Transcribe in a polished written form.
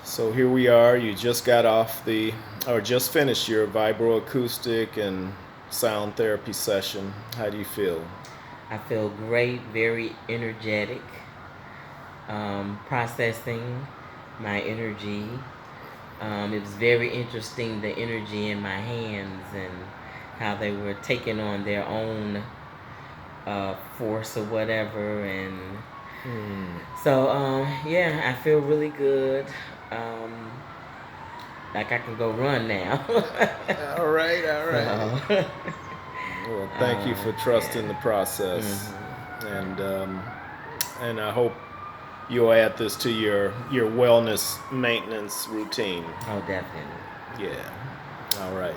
So here we are. You just got off just finished your vibroacoustic and sound therapy session. How do you feel? I feel great, very energetic, processing my energy. It was very interesting, the energy in my hands and how they were taking on their own force or whatever. And so, yeah, I feel really good. Like I can go run now. All right, all right. So, Well, thank you for trusting the yeah. process, Hmm. and I hope you'll add this to your wellness maintenance routine. Oh, definitely. Yeah. All right.